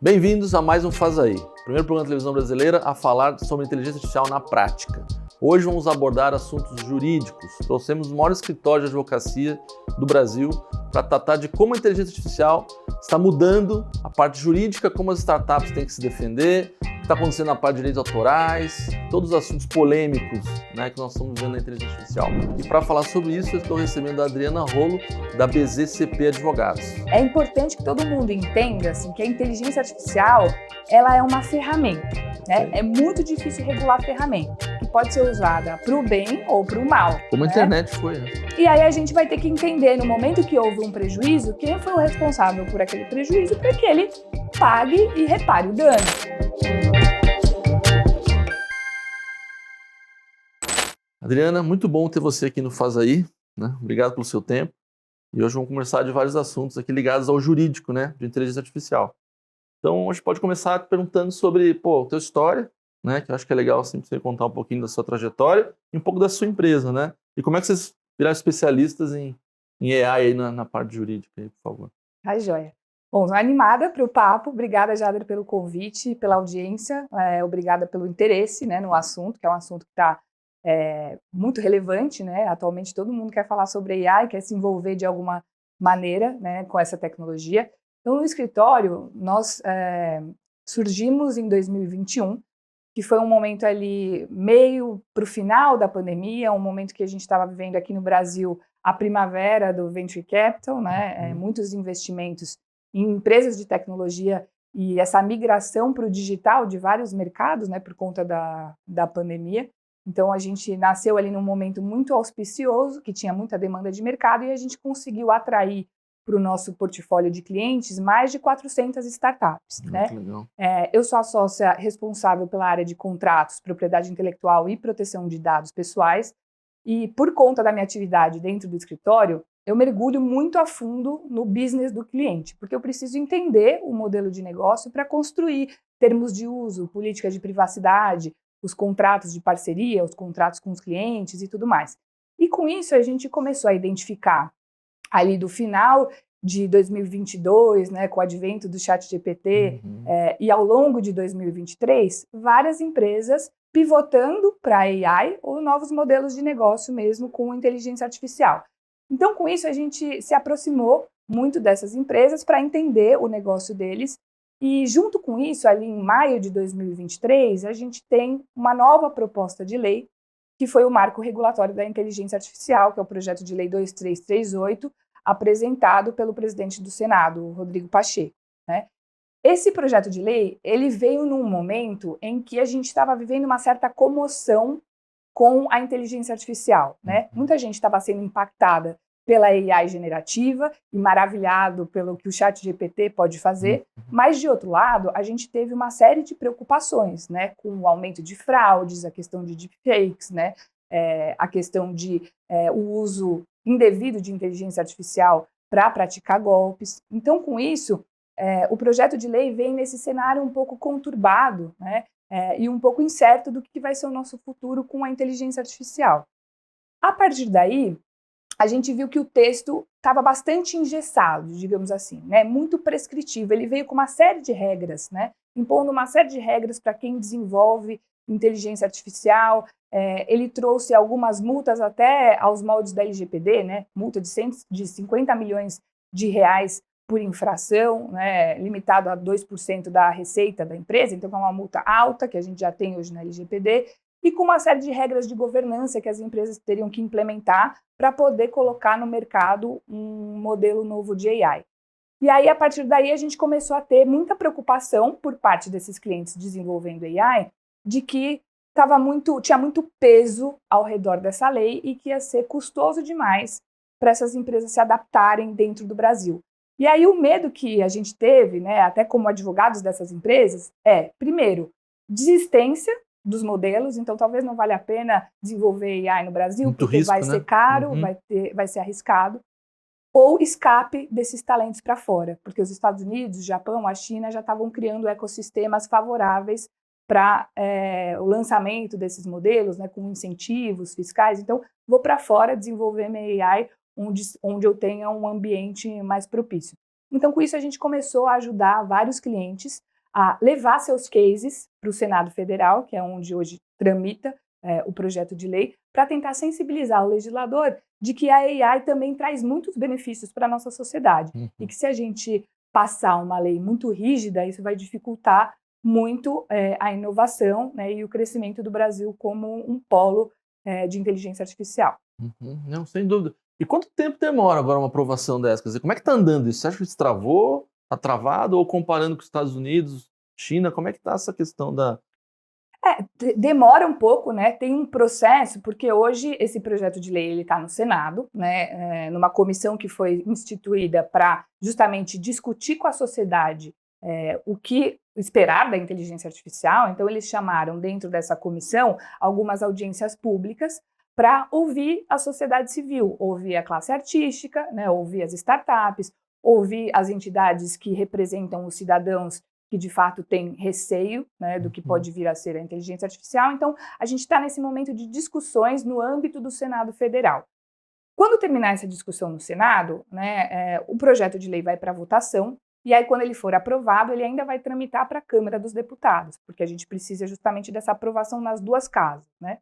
Bem-vindos a mais um Faz Aí, primeiro programa de televisão brasileira a falar sobre inteligência artificial na prática. Hoje vamos abordar assuntos jurídicos. Trouxemos o maior escritório de advocacia do Brasil para tratar de como a inteligência artificial está mudando a parte jurídica, como as startups têm que se defender, o que está acontecendo na parte de direitos autorais, todos os assuntos polêmicos, que nós estamos vendo na inteligência artificial. E para falar sobre isso, eu estou recebendo a Adriana Rolo, da BZCP Advogados. É importante que todo mundo entenda que a inteligência artificial ela é uma ferramenta. É muito difícil regular a ferramenta, que pode ser usada para o bem ou para o mal. Como a internet foi, E aí a gente vai ter que entender, no momento que houve um prejuízo, quem foi o responsável por aquele prejuízo para que ele pague e repare o dano. Adriana, muito bom ter você aqui no Faz Aí, Obrigado pelo seu tempo. E hoje vamos conversar de vários assuntos aqui ligados ao jurídico, de inteligência artificial. Então, hoje pode começar perguntando sobre, a tua história, que eu acho que é legal assim, você contar um pouquinho da sua trajetória e um pouco da sua empresa, E como é que vocês viraram especialistas em AI aí na parte jurídica, aí, por favor. Tá joia. Bom, estou animada para o papo. Obrigada, Jader, pelo convite, pela audiência. Obrigada pelo interesse no assunto, que é um assunto que está muito relevante, Atualmente todo mundo quer falar sobre AI, quer se envolver de alguma maneira, com essa tecnologia. Então, no escritório, nós surgimos em 2021, que foi um momento ali meio para o final da pandemia, um momento que a gente estava vivendo aqui no Brasil a primavera do Venture Capital, muitos investimentos em empresas de tecnologia e essa migração para o digital de vários mercados, por conta da pandemia. Então, a gente nasceu ali num momento muito auspicioso, que tinha muita demanda de mercado, e a gente conseguiu atrair para o nosso portfólio de clientes mais de 400 startups. Legal. Eu sou a sócia responsável pela área de contratos, propriedade intelectual e proteção de dados pessoais, e por conta da minha atividade dentro do escritório, eu mergulho muito a fundo no business do cliente, porque eu preciso entender o modelo de negócio para construir termos de uso, políticas de privacidade, os contratos de parceria, os contratos com os clientes e tudo mais. E com isso a gente começou a identificar ali do final de 2022, com o advento do ChatGPT, e ao longo de 2023, várias empresas pivotando para AI ou novos modelos de negócio mesmo com inteligência artificial. Então, com isso, a gente se aproximou muito dessas empresas para entender o negócio deles. E junto com isso, ali em maio de 2023, a gente tem uma nova proposta de lei, que foi o Marco Regulatório da Inteligência Artificial, que é o projeto de lei 2338, apresentado pelo presidente do Senado, Rodrigo Pacheco. Esse projeto de lei, ele veio num momento em que a gente estava vivendo uma certa comoção com a inteligência artificial. Muita gente estava sendo impactada pela AI generativa e maravilhado pelo que o ChatGPT pode fazer, mas, de outro lado, a gente teve uma série de preocupações, com o aumento de fraudes, a questão de deepfakes, a questão de o uso indevido de inteligência artificial para praticar golpes. Então, com isso, o projeto de lei vem nesse cenário um pouco conturbado, e um pouco incerto do que vai ser o nosso futuro com a inteligência artificial. A partir daí, a gente viu que o texto estava bastante engessado, digamos assim, muito prescritivo. Ele veio com uma série de regras, impondo uma série de regras para quem desenvolve inteligência artificial. Ele trouxe algumas multas até aos moldes da LGPD, multa de 50 milhões de reais por infração, limitado a 2% da receita da empresa, então é uma multa alta que a gente já tem hoje na LGPD, e com uma série de regras de governança que as empresas teriam que implementar para poder colocar no mercado um modelo novo de AI. E aí, a partir daí, a gente começou a ter muita preocupação por parte desses clientes desenvolvendo AI, de que tinha muito peso ao redor dessa lei e que ia ser custoso demais para essas empresas se adaptarem dentro do Brasil. E aí, o medo que a gente teve, até como advogados dessas empresas, primeiro, desistência dos modelos, então talvez não valha a pena desenvolver AI no Brasil, muito porque risco, vai ser caro, vai ser arriscado, ou escape desses talentos para fora, porque os Estados Unidos, o Japão, a China já estavam criando ecossistemas favoráveis para o lançamento desses modelos, com incentivos fiscais. Então, vou para fora desenvolver minha AI onde eu tenha um ambiente mais propício. Então, com isso, a gente começou a ajudar vários clientes a levar seus cases para o Senado Federal, que é onde hoje tramita o projeto de lei, para tentar sensibilizar o legislador de que a AI também traz muitos benefícios para a nossa sociedade. E que se a gente passar uma lei muito rígida, isso vai dificultar muito a inovação, né, e o crescimento do Brasil como um polo de inteligência artificial. Não, sem dúvida. E quanto tempo demora agora uma aprovação dessa? Quer dizer, como é que está andando isso? Você acha que isso travou, está travado, ou comparando com os Estados Unidos, China, como é que está essa questão da... Demora um pouco, né? Tem um processo, porque hoje esse projeto de lei está no Senado, né? Numa comissão que foi instituída para justamente discutir com a sociedade o que esperar da inteligência artificial. Então, eles chamaram dentro dessa comissão algumas audiências públicas para ouvir a sociedade civil, ouvir a classe artística, né? Ouvir as startups, ouvir as entidades que representam os cidadãos que de fato tem receio, né, do que pode vir a ser a inteligência artificial. Então, a gente está nesse momento de discussões no âmbito do Senado Federal. Quando terminar essa discussão no Senado, né, o projeto de lei vai para votação, e aí quando ele for aprovado, ele ainda vai tramitar para a Câmara dos Deputados, porque a gente precisa justamente dessa aprovação nas duas casas, né?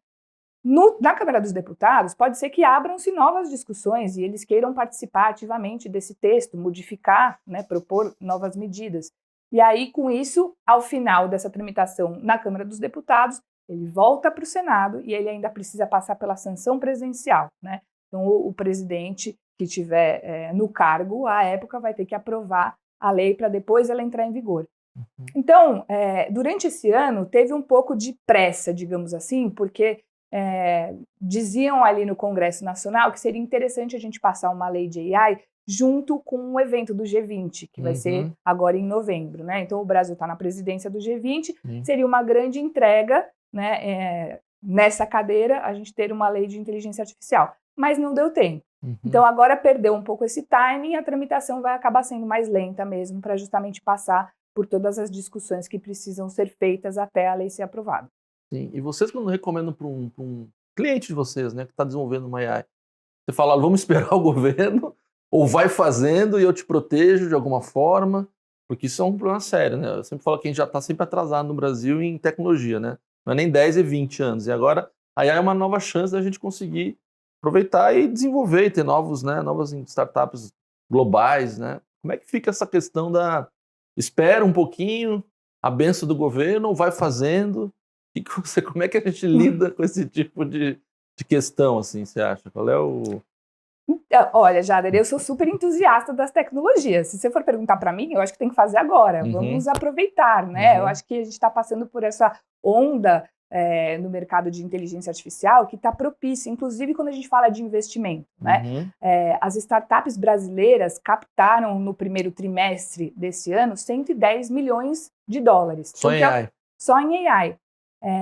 Na Câmara dos Deputados, pode ser que abram-se novas discussões e eles queiram participar ativamente desse texto, modificar, né, propor novas medidas. E aí, com isso, ao final dessa tramitação na Câmara dos Deputados, ele volta para o Senado e ele ainda precisa passar pela sanção presidencial, né? Então, o presidente que estiver no cargo, à época, vai ter que aprovar a lei para depois ela entrar em vigor. Então, durante esse ano, teve um pouco de pressa, digamos assim, porque diziam ali no Congresso Nacional que seria interessante a gente passar uma lei de AI junto com o evento do G20, que vai ser agora em novembro, né? Então, o Brasil está na presidência do G20, seria uma grande entrega, né, nessa cadeira, a gente ter uma lei de inteligência artificial. Mas não deu tempo. Então, agora perdeu um pouco esse timing, a tramitação vai acabar sendo mais lenta mesmo, para justamente passar por todas as discussões que precisam ser feitas até a lei ser aprovada. Sim, e vocês quando recomendam para um cliente de vocês, né, que está desenvolvendo uma AI, você fala, vamos esperar o governo, ou vai fazendo e eu te protejo de alguma forma, porque isso é um problema sério, né? Eu sempre falo que a gente já está sempre atrasado no Brasil em tecnologia, né? Não é nem 10 e 20 anos. E agora a AI é uma nova chance da gente conseguir aproveitar e desenvolver, e ter novas startups globais, né? Como é que fica essa questão da espera um pouquinho, a benção do governo, ou vai fazendo? Como é que a gente lida com esse tipo de questão, assim, você acha? Qual é o... Olha, Jader, eu sou super entusiasta das tecnologias. Se você for perguntar para mim, eu acho que tem que fazer agora. Vamos aproveitar, né? Eu acho que a gente está passando por essa onda no mercado de inteligência artificial que está propícia, inclusive quando a gente fala de investimento, né? As startups brasileiras captaram no primeiro trimestre desse ano 110 milhões de dólares. Só em AI. Só em AI.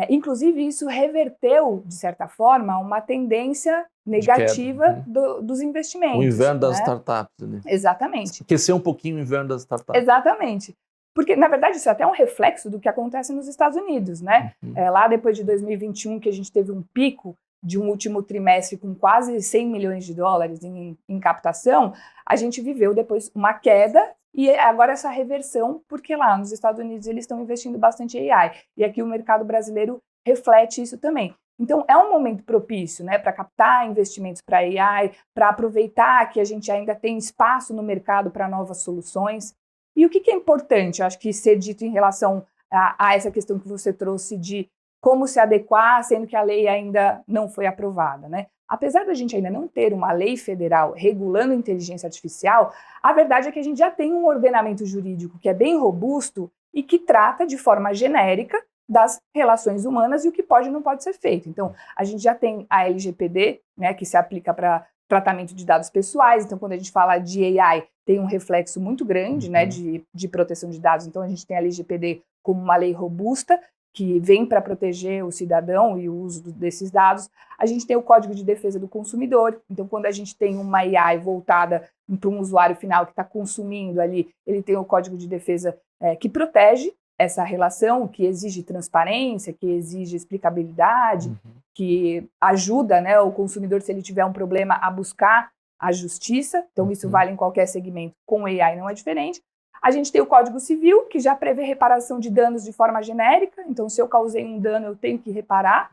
Inclusive, isso reverteu, de certa forma, uma tendência negativa dos investimentos. O inverno das né? startups. Né? Exatamente. Aquecer um pouquinho o inverno das startups. Exatamente. Porque, na verdade, isso é até um reflexo do que acontece nos Estados Unidos. Né? Lá depois de 2021, que a gente teve um pico de um último trimestre com quase 100 milhões de dólares em captação, a gente viveu depois uma queda e agora essa reversão, porque lá nos Estados Unidos eles estão investindo bastante em AI. E aqui o mercado brasileiro reflete isso também. Então, é um momento propício, né, para captar investimentos para AI, para aproveitar que a gente ainda tem espaço no mercado para novas soluções. E o que é importante, eu acho que ser dito em relação a essa questão que você trouxe de como se adequar, sendo que a lei ainda não foi aprovada, né? Apesar da gente ainda não ter uma lei federal regulando a inteligência artificial, a verdade é que a gente já tem um ordenamento jurídico que é bem robusto e que trata de forma genérica das relações humanas e o que pode e não pode ser feito. Então, a gente já tem a LGPD, né, que se aplica para tratamento de dados pessoais. Então, quando a gente fala de AI, tem um reflexo muito grande, né, de proteção de dados. Então, a gente tem a LGPD como uma lei robusta, que vem para proteger o cidadão e o uso desses dados. A gente tem o Código de Defesa do Consumidor. Então, quando a gente tem uma AI voltada para um usuário final que está consumindo ali, ele tem o Código de Defesa que protege essa relação, que exige transparência, que exige explicabilidade, que ajuda, né, o consumidor, se ele tiver um problema, a buscar a justiça. Então, isso vale em qualquer segmento. Com AI não é diferente. A gente tem o Código Civil, que já prevê reparação de danos de forma genérica. Então, se eu causei um dano, eu tenho que reparar.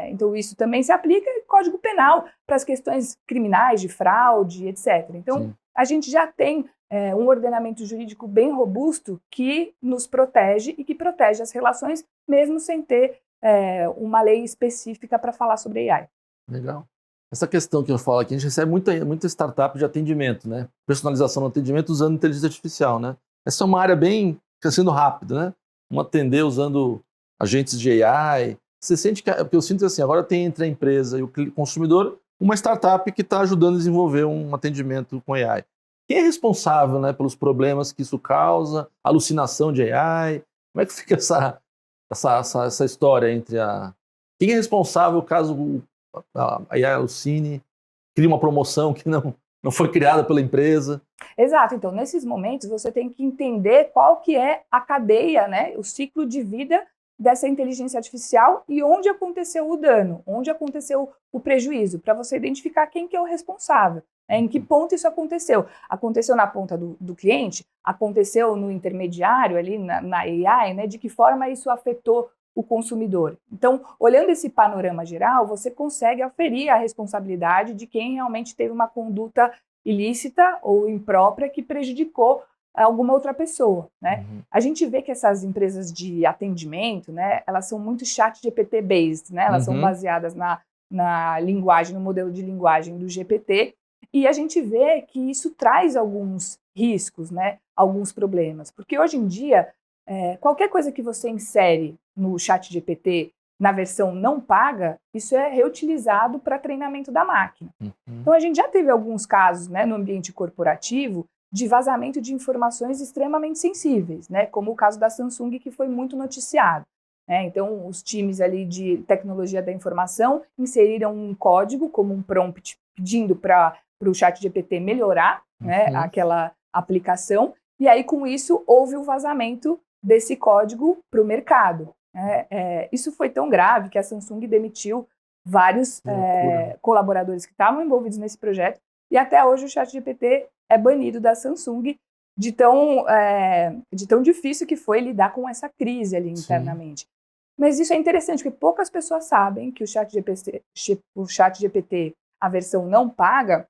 Então, isso também se aplica. E Código Penal, para as questões criminais, de fraude, etc. Então, sim, a gente já tem um ordenamento jurídico bem robusto que nos protege e que protege as relações, mesmo sem ter uma lei específica para falar sobre AI. Legal. Essa questão que eu falo aqui, a gente recebe muita startup de atendimento, né? Personalização no atendimento usando inteligência artificial, né? Essa é uma área bem crescendo rápido, né? Vamos atender usando agentes de AI. Você sente que, porque eu sinto assim, agora tem entre a empresa e o consumidor uma startup que está ajudando a desenvolver um atendimento com AI. Quem é responsável, né, pelos problemas que isso causa, alucinação de AI? Como é que fica essa história entre a... Quem é responsável caso a AI alucine, cria uma promoção que não foi criada pela empresa? Exato. Então, nesses momentos, você tem que entender qual que é a cadeia, né, o ciclo de vida dessa inteligência artificial e onde aconteceu o dano, onde aconteceu o prejuízo, para você identificar quem que é o responsável, em que ponto isso aconteceu. Aconteceu na ponta do cliente? Aconteceu no intermediário, ali na AI, né, de que forma isso afetou o consumidor. Então, olhando esse panorama geral, você consegue aferir a responsabilidade de quem realmente teve uma conduta ilícita ou imprópria que prejudicou alguma outra pessoa, né? A gente vê que essas empresas de atendimento, né, elas são muito chat GPT based, né? Elas são baseadas na linguagem, no modelo de linguagem do GPT, e a gente vê que isso traz alguns riscos, né? Alguns problemas, porque hoje em dia qualquer coisa que você insere no chat GPT na versão não paga, isso é reutilizado para treinamento da máquina. Então, a gente já teve alguns casos, né, no ambiente corporativo de vazamento de informações extremamente sensíveis, né, como o caso da Samsung, que foi muito noticiado. Né? Então, os times ali de tecnologia da informação inseriram um código como um prompt pedindo para o chat GPT melhorar né, aquela aplicação, e aí, com isso, houve o vazamento desse código para o mercado. Isso foi tão grave que a Samsung demitiu vários colaboradores que estavam envolvidos nesse projeto, e até hoje o ChatGPT é banido da Samsung de tão difícil que foi lidar com essa crise ali internamente. Sim. Mas isso é interessante, porque poucas pessoas sabem que o ChatGPT, a versão não paga,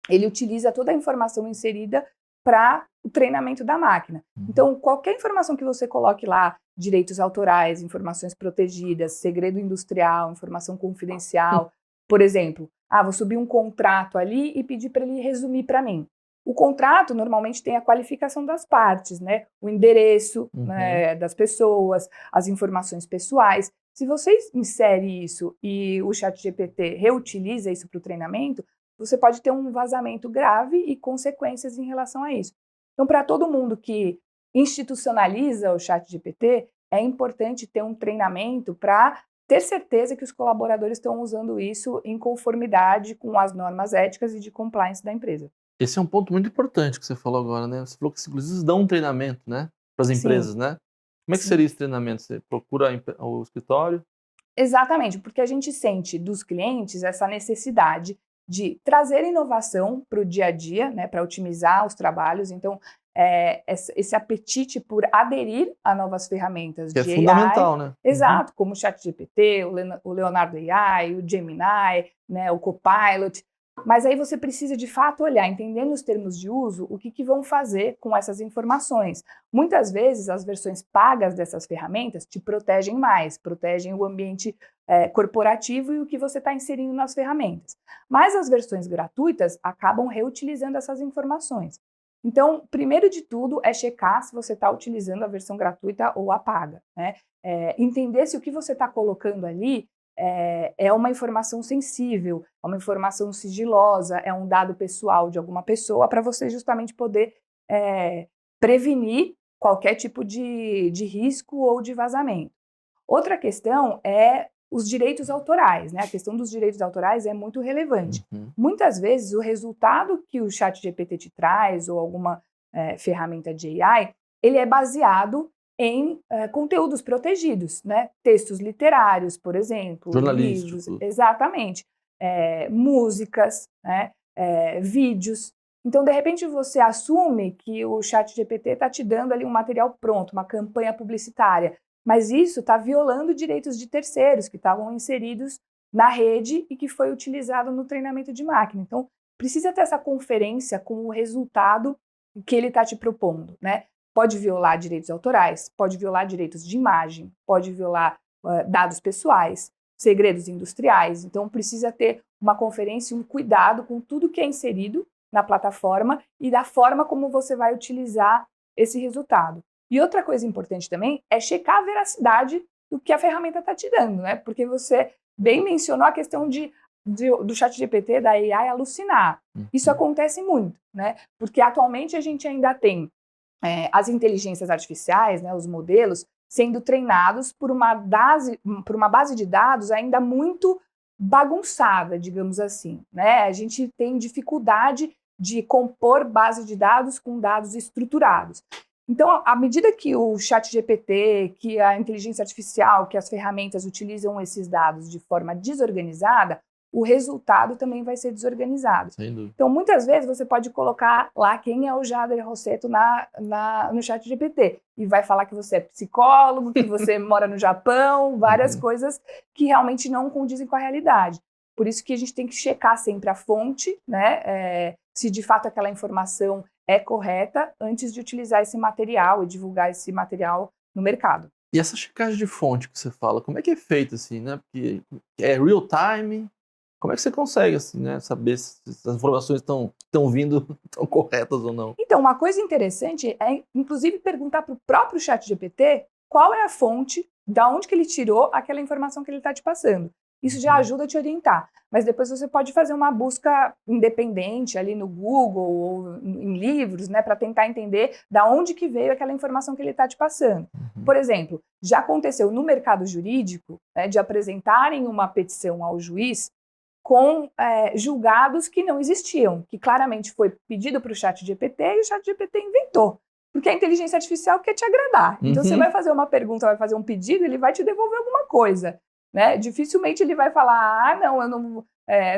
ele utiliza toda a informação inserida para o treinamento da máquina. Então, qualquer informação que você coloque lá, direitos autorais, informações protegidas, segredo industrial, informação confidencial, por exemplo, vou subir um contrato ali e pedir para ele resumir para mim. O contrato normalmente tem a qualificação das partes, né? O endereço né, das pessoas, as informações pessoais. Se você insere isso e o ChatGPT reutiliza isso para o treinamento, você pode ter um vazamento grave e consequências em relação a isso. Então, para todo mundo que institucionaliza o ChatGPT, é importante ter um treinamento para ter certeza que os colaboradores estão usando isso em conformidade com as normas éticas e de compliance da empresa. Esse é um ponto muito importante que você falou agora, né? Você falou que inclusive dão um treinamento, né, para as empresas, né? Como é que seria esse treinamento? Você procura o escritório? Exatamente, porque a gente sente dos clientes essa necessidade de trazer inovação para o dia a dia, né, para otimizar os trabalhos. Então, esse apetite por aderir a novas ferramentas que de é fundamental, AI, né? Exato, como o ChatGPT, o Leonardo AI, o Gemini, né, o Copilot. Mas aí você precisa, de fato, olhar, entendendo os termos de uso, o que vão fazer com essas informações. Muitas vezes, as versões pagas dessas ferramentas te protegem mais, protegem o ambiente corporativo e o que você está inserindo nas ferramentas. Mas as versões gratuitas acabam reutilizando essas informações. Então, primeiro de tudo, é checar se você está utilizando a versão gratuita ou a paga. Né? Entender se o que você está colocando ali é uma informação sensível, é uma informação sigilosa, é um dado pessoal de alguma pessoa, para você justamente poder prevenir qualquer tipo de risco ou de vazamento. Outra questão é os direitos autorais, né? A questão dos direitos autorais é muito relevante. Muitas vezes, o resultado que o ChatGPT te traz, ou alguma ferramenta de AI, ele é baseado em conteúdos protegidos, né? Textos literários, por exemplo, livros, exatamente, músicas, né? Vídeos. Então, de repente, você assume que o ChatGPT está te dando ali um material pronto, uma campanha publicitária, mas isso está violando direitos de terceiros que estavam inseridos na rede e que foi utilizado no treinamento de máquina. Então, precisa ter essa conferência com o resultado que ele está te propondo, né? Pode violar direitos autorais, pode violar direitos de imagem, pode violar dados pessoais, segredos industriais. Então, precisa ter uma conferência, um cuidado com tudo que é inserido na plataforma e da forma como você vai utilizar esse resultado. E outra coisa importante também é checar a veracidade do que a ferramenta está te dando, né? Porque você bem mencionou a questão do ChatGPT, da AI alucinar. Isso acontece muito, né? Porque atualmente a gente ainda tem as inteligências artificiais, né, os modelos, sendo treinados por uma base de dados ainda muito bagunçada, digamos assim, né? A gente tem dificuldade de compor base de dados com dados estruturados. Então, à medida que o ChatGPT, que a inteligência artificial, que as ferramentas utilizam esses dados de forma desorganizada, o resultado também vai ser desorganizado. Sem dúvida. Então, muitas vezes você pode colocar lá quem é o Jader Rossetto no ChatGPT e vai falar que você é psicólogo, que você mora no Japão, várias coisas que realmente não condizem com a realidade. Por isso que a gente tem que checar sempre a fonte, né, se de fato aquela informação é correta antes de utilizar esse material e divulgar esse material no mercado. E essa checagem de fonte que você fala, como é que é feito assim, né? Porque é real time. Como é que você consegue assim, né, saber se as informações estão vindo tão corretas ou não? Então, uma coisa interessante é, inclusive, perguntar para o próprio ChatGPT qual é a fonte, da onde que ele tirou aquela informação que ele está te passando. Isso já ajuda a te orientar. Mas depois você pode fazer uma busca independente ali no Google ou em livros, né, para tentar entender da onde que veio aquela informação que ele está te passando. Por exemplo, já aconteceu no mercado jurídico, né, de apresentarem uma petição ao juiz com julgados que não existiam, que claramente foi pedido para o ChatGPT e o ChatGPT inventou. Porque a inteligência artificial quer te agradar. Então, você vai fazer uma pergunta, vai fazer um pedido, ele vai te devolver alguma coisa, né? Dificilmente ele vai falar, não, eu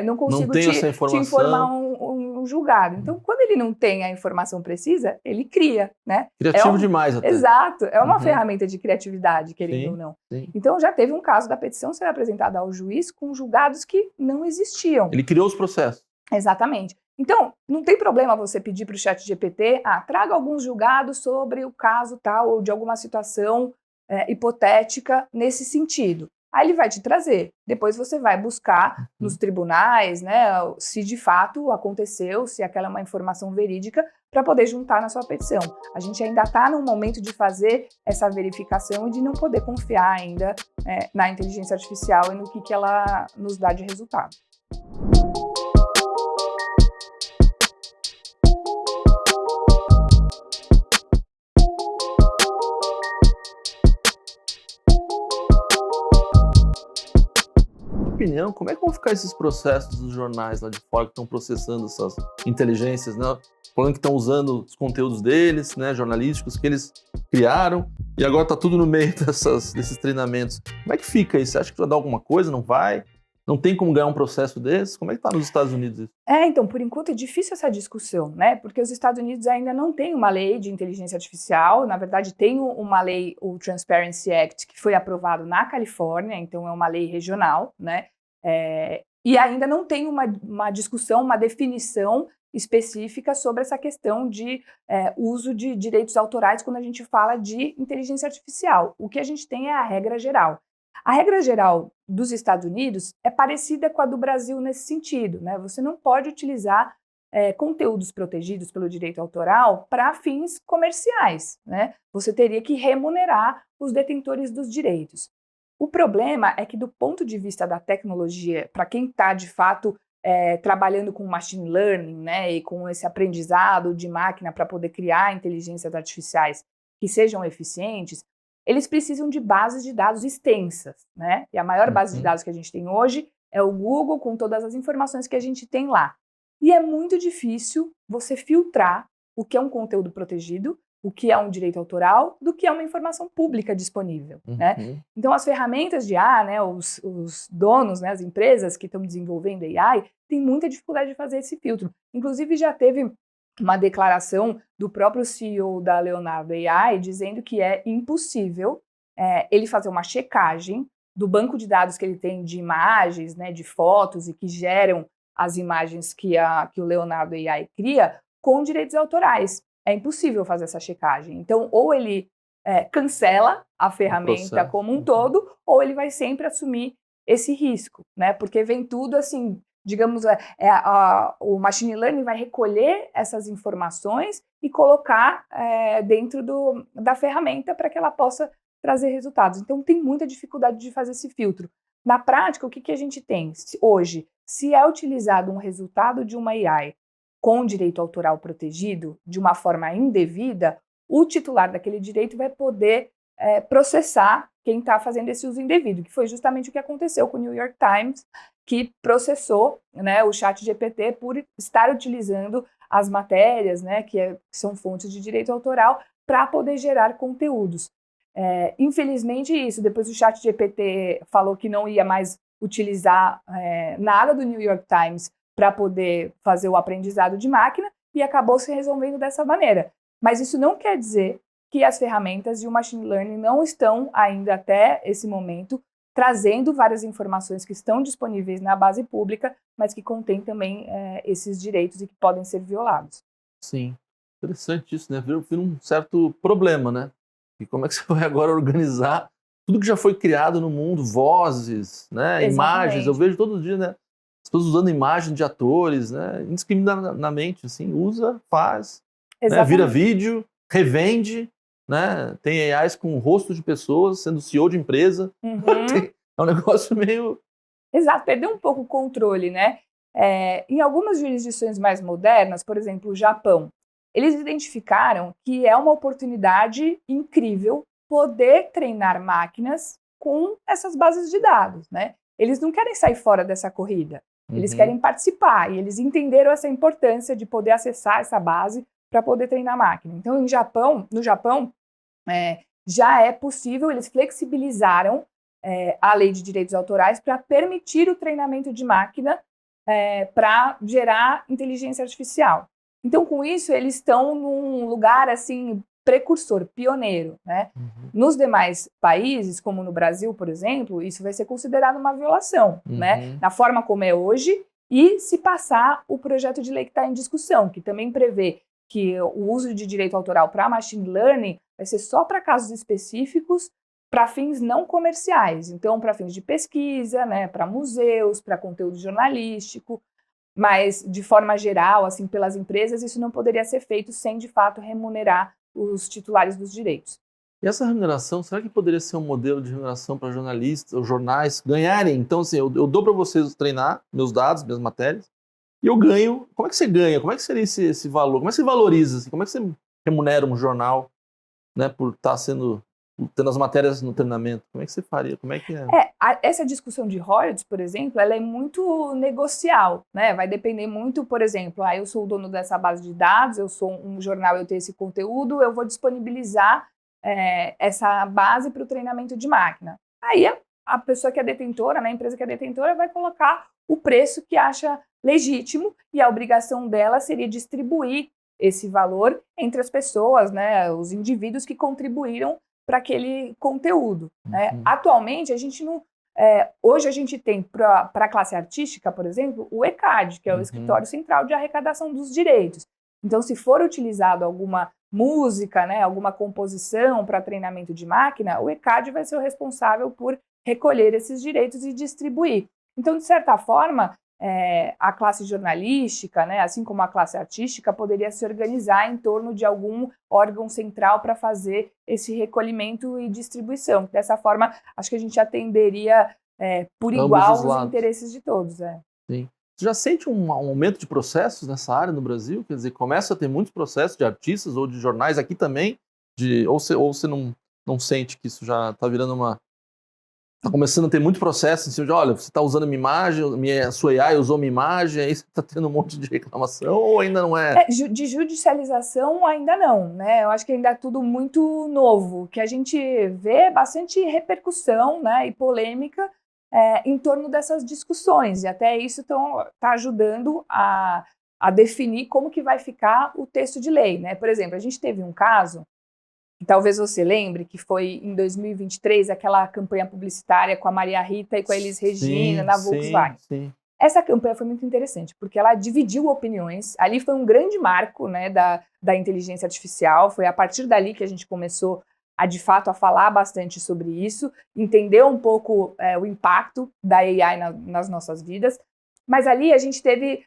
não consigo te informar um julgado. Então, quando ele não tem a informação precisa, ele cria, né? Criativo demais até. Exato, é uma ferramenta de criatividade, querendo ou não. Sim. Então, já teve um caso da petição ser apresentada ao juiz com julgados que não existiam. Ele criou os processos. Exatamente. Então, não tem problema você pedir para o ChatGPT, traga alguns julgados sobre o caso tal ou de alguma situação hipotética nesse sentido. Aí ele vai te trazer. Depois você vai buscar nos tribunais, né, se de fato aconteceu, se aquela é uma informação verídica, para poder juntar na sua petição. A gente ainda está no momento de fazer essa verificação e de não poder confiar ainda na inteligência artificial e no que ela nos dá de resultado. Opinião, como é que vão ficar esses processos dos jornais lá de fora que estão processando essas inteligências, né? Falando que estão usando os conteúdos deles, né, jornalísticos que eles criaram, e agora está tudo no meio desses treinamentos. Como é que fica isso? Você acha que vai dar alguma coisa? Não vai? Não tem como ganhar um processo desses? Como é que está nos Estados Unidos isso? Então, por enquanto é difícil essa discussão, né? Porque os Estados Unidos ainda não têm uma lei de inteligência artificial. Na verdade, tem uma lei, o Transparency Act, que foi aprovado na Califórnia, então é uma lei regional, né? E ainda não tem uma discussão, uma definição específica sobre essa questão de uso de direitos autorais quando a gente fala de inteligência artificial. O que a gente tem é a regra geral. A regra geral dos Estados Unidos é parecida com a do Brasil nesse sentido, né? Você não pode utilizar conteúdos protegidos pelo direito autoral para fins comerciais, né? Você teria que remunerar os detentores dos direitos. O problema é que, do ponto de vista da tecnologia, para quem está, de fato, trabalhando com machine learning, né, e com esse aprendizado de máquina para poder criar inteligências artificiais que sejam eficientes, eles precisam de bases de dados extensas, né? E a maior base de dados que a gente tem hoje é o Google, com todas as informações que a gente tem lá. E é muito difícil você filtrar o que é um conteúdo protegido, o que é um direito autoral, do que é uma informação pública disponível, né? Então, as ferramentas de IA, né, os donos, né, as empresas que estão desenvolvendo AI, têm muita dificuldade de fazer esse filtro. Inclusive, já teve uma declaração do próprio CEO da Leonardo AI dizendo que é impossível ele fazer uma checagem do banco de dados que ele tem de imagens, né, de fotos e que geram as imagens que o Leonardo AI cria com direitos autorais. É impossível fazer essa checagem. Então, ou ele cancela a ferramenta como um todo, ou ele vai sempre assumir esse risco, né? Porque vem tudo assim, digamos, o machine learning vai recolher essas informações e colocar dentro da ferramenta para que ela possa trazer resultados. Então, tem muita dificuldade de fazer esse filtro. Na prática, o que a gente tem hoje? Se é utilizado um resultado de uma AI com direito autoral protegido, de uma forma indevida, o titular daquele direito vai poder processar quem está fazendo esse uso indevido, que foi justamente o que aconteceu com o New York Times, que processou, né, o ChatGPT por estar utilizando as matérias, né, que são fontes de direito autoral, para poder gerar conteúdos. Infelizmente, depois o ChatGPT falou que não ia mais utilizar nada do New York Times para poder fazer o aprendizado de máquina e acabou se resolvendo dessa maneira. Mas isso não quer dizer que as ferramentas de machine learning não estão ainda até esse momento trazendo várias informações que estão disponíveis na base pública, mas que contém também esses direitos e que podem ser violados. Sim, interessante isso, né? Vira um certo problema, né? E como é que você vai agora organizar tudo que já foi criado no mundo, vozes, né? Imagens, eu vejo todo dia, né? As pessoas usando imagens de atores, né? Indiscriminadamente, assim, usa, faz, né? Vira vídeo, revende, né? Tem AIs com o rosto de pessoas, sendo CEO de empresa. É um negócio meio... Exato, perdeu um pouco o controle, né? Em algumas jurisdições mais modernas, por exemplo, o Japão, eles identificaram que é uma oportunidade incrível poder treinar máquinas com essas bases de dados, né? Eles não querem sair fora dessa corrida, eles querem participar, e eles entenderam essa importância de poder acessar essa base para poder treinar a máquina. Então, no Japão, já é possível, eles flexibilizaram a lei de direitos autorais para permitir o treinamento de máquina para gerar inteligência artificial. Então, com isso, eles estão num lugar assim precursor, pioneiro, né? Nos demais países, como no Brasil, por exemplo, isso vai ser considerado uma violação, né? Na forma como é hoje, e se passar o projeto de lei que está em discussão, que também prevê que o uso de direito autoral para machine learning vai ser só para casos específicos, para fins não comerciais, então para fins de pesquisa, né, para museus, para conteúdo jornalístico, mas de forma geral, assim, pelas empresas, isso não poderia ser feito sem de fato remunerar os titulares dos direitos. E essa remuneração, será que poderia ser um modelo de remuneração para jornalistas ou jornais ganharem? Então, assim, eu dou para vocês treinar meus dados, minhas matérias, e eu ganho. Como é que você ganha? Como é que seria esse valor? Como é que você valoriza? Assim? Como é que você remunera um jornal, né, por estar tendo as matérias no treinamento? Como é que você faria? Como é que é? Essa discussão de royalties, por exemplo, ela é muito negocial, né? Vai depender muito, por exemplo, eu sou o dono dessa base de dados, eu sou um jornal, eu tenho esse conteúdo, eu vou disponibilizar essa base para o treinamento de máquina. Aí a pessoa que é detentora, né, a empresa que é detentora, vai colocar o preço que acha legítimo e a obrigação dela seria distribuir esse valor entre as pessoas, né, os indivíduos que contribuíram para aquele conteúdo. Né? Atualmente, a gente não... hoje a gente tem para a classe artística, por exemplo, o ECAD, que é o Escritório Central de Arrecadação dos Direitos. Então, se for utilizado alguma música, né, alguma composição para treinamento de máquina, o ECAD vai ser o responsável por recolher esses direitos e distribuir. Então, de certa forma, a classe jornalística, né, assim como a classe artística, poderia se organizar em torno de algum órgão central para fazer esse recolhimento e distribuição. Dessa forma, acho que a gente atenderia por igual os interesses de todos. Sim. Você já sente um aumento de processos nessa área no Brasil? Quer dizer, começa a ter muitos processos de artistas ou de jornais aqui também? Ou você não sente que isso já está virando uma... Está começando a ter muito processo em cima de, olha, você está usando minha imagem, a sua AI usou minha imagem, aí você está tendo um monte de reclamação, ou ainda não é? De judicialização ainda não, né? Eu acho que ainda é tudo muito novo, que a gente vê bastante repercussão, né, e polêmica em torno dessas discussões, e até isso está ajudando a a definir como que vai ficar o texto de lei, né? Por exemplo, a gente teve um caso, que talvez você lembre, que foi em 2023, aquela campanha publicitária com a Maria Rita e com a Elis Regina na Volkswagen. Sim. Essa campanha foi muito interessante, porque ela dividiu opiniões. Ali foi um grande marco, né, da inteligência artificial. Foi a partir dali que a gente começou de fato, a falar bastante sobre isso, entender um pouco o impacto da AI nas nossas vidas. Mas ali a gente teve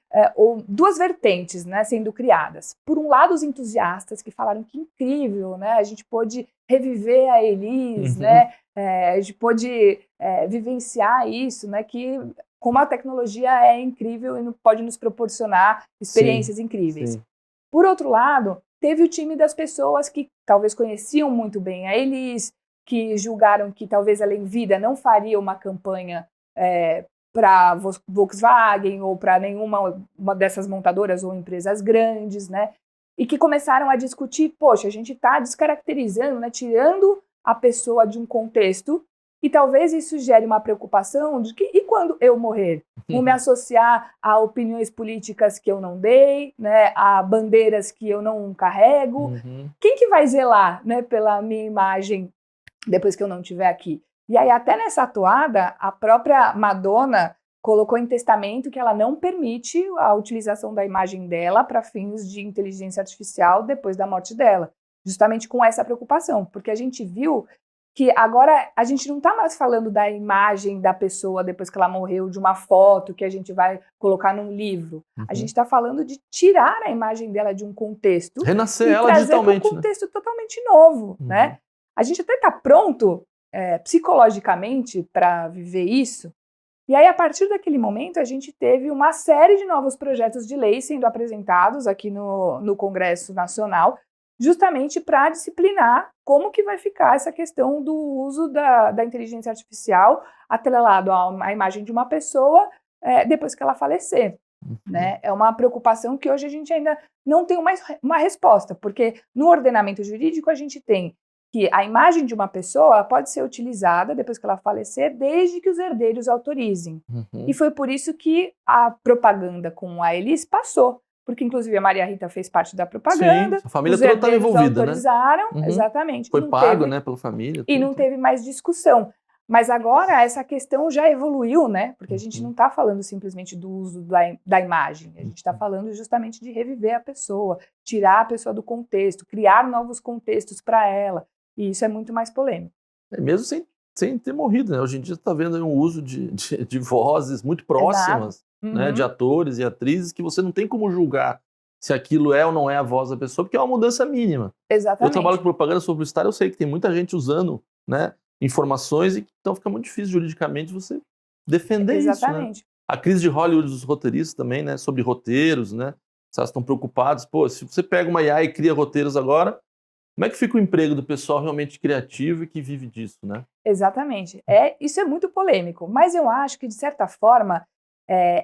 duas vertentes, né, sendo criadas. Por um lado, os entusiastas que falaram que incrível, né, a gente pôde reviver a Elis, né, a gente pôde vivenciar isso, né, que como a tecnologia é incrível e pode nos proporcionar experiências incríveis. Sim. Por outro lado, teve o time das pessoas que talvez conheciam muito bem a Elis, que julgaram que talvez ela em vida não faria uma campanha para Volkswagen ou para nenhuma dessas montadoras ou empresas grandes, né? E que começaram a discutir, poxa, a gente está descaracterizando, né, tirando a pessoa de um contexto. E talvez isso gere uma preocupação de que, e quando eu morrer? Vou me associar a opiniões políticas que eu não dei, né, a bandeiras que eu não carrego. Quem que vai zelar, né, pela minha imagem depois que eu não estiver aqui? E aí, até nessa atuada, a própria Madonna colocou em testamento que ela não permite a utilização da imagem dela para fins de inteligência artificial depois da morte dela. Justamente com essa preocupação, porque a gente viu que agora a gente não está mais falando da imagem da pessoa depois que ela morreu, de uma foto que a gente vai colocar num livro. A gente está falando de tirar a imagem dela de um contexto renascer e ela trazer digitalmente, para um contexto totalmente novo, né? A gente até está pronto psicologicamente para viver isso. E aí, a partir daquele momento, a gente teve uma série de novos projetos de lei sendo apresentados aqui no Congresso Nacional, justamente para disciplinar como que vai ficar essa questão do uso da inteligência artificial atrelado à imagem de uma pessoa depois que ela falecer. Né? É uma preocupação que hoje a gente ainda não tem uma resposta, porque no ordenamento jurídico a gente tem que a imagem de uma pessoa pode ser utilizada depois que ela falecer, desde que os herdeiros autorizem. E foi por isso que a propaganda com a Elis passou. Porque, inclusive, a Maria Rita fez parte da propaganda. Sim, a família toda estava envolvida, autorizaram, né? Exatamente. Foi pago, né, pela família. E não teve mais discussão. Mas agora essa questão já evoluiu, né? Porque a gente não está falando simplesmente do uso da imagem. A gente está falando justamente de reviver a pessoa, tirar a pessoa do contexto, criar novos contextos para ela. E isso é muito mais polêmico. Mesmo sem ter morrido, né? Hoje em dia está vendo um uso de vozes muito próximas. Né, de atores e atrizes, que você não tem como julgar se aquilo é ou não é a voz da pessoa, porque é uma mudança mínima. Exatamente. Eu trabalho com propaganda sobre publicitária, eu sei que tem muita gente usando, né, informações, e então fica muito difícil juridicamente você defender isso. Né? A crise de Hollywood dos roteiristas também, né, sobre roteiros, né, se elas estão preocupadas, pô, se você pega uma IA e cria roteiros agora, como é que fica o emprego do pessoal realmente criativo e que vive disso, né? Exatamente. Isso é muito polêmico, mas eu acho que, de certa forma,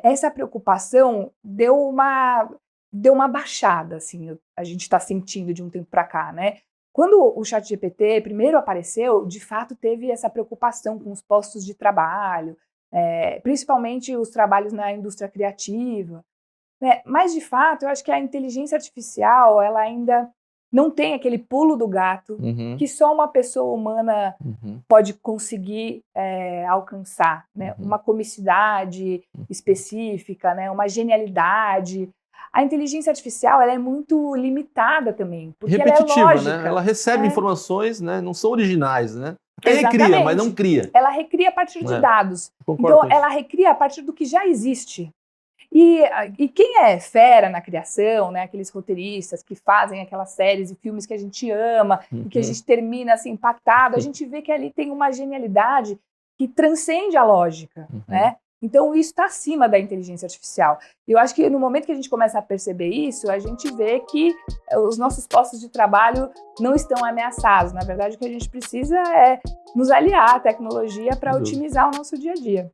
essa preocupação deu uma baixada, assim, a gente está sentindo de um tempo para cá, né? Quando o ChatGPT primeiro apareceu, de fato teve essa preocupação com os postos de trabalho, principalmente os trabalhos na indústria criativa, né? Mas, de fato, eu acho que a inteligência artificial, ela ainda não tem aquele pulo do gato que só uma pessoa humana pode conseguir alcançar, né? Uma comicidade específica, né? Uma genialidade. A inteligência artificial, ela é muito limitada também, porque repetitiva, ela é lógica. Né? Ela recebe informações, né? Não são originais, né? Até recria, mas não cria. Ela recria a partir de dados. Então, ela recria a partir do que já existe. E quem é fera na criação, né, aqueles roteiristas que fazem aquelas séries e filmes que a gente ama e que a gente termina assim, impactado, a gente vê que ali tem uma genialidade que transcende a lógica, né? Então isso está acima da inteligência artificial. E eu acho que no momento que a gente começa a perceber isso, a gente vê que os nossos postos de trabalho não estão ameaçados. Na verdade, o que a gente precisa é nos aliar à tecnologia para otimizar o nosso dia a dia.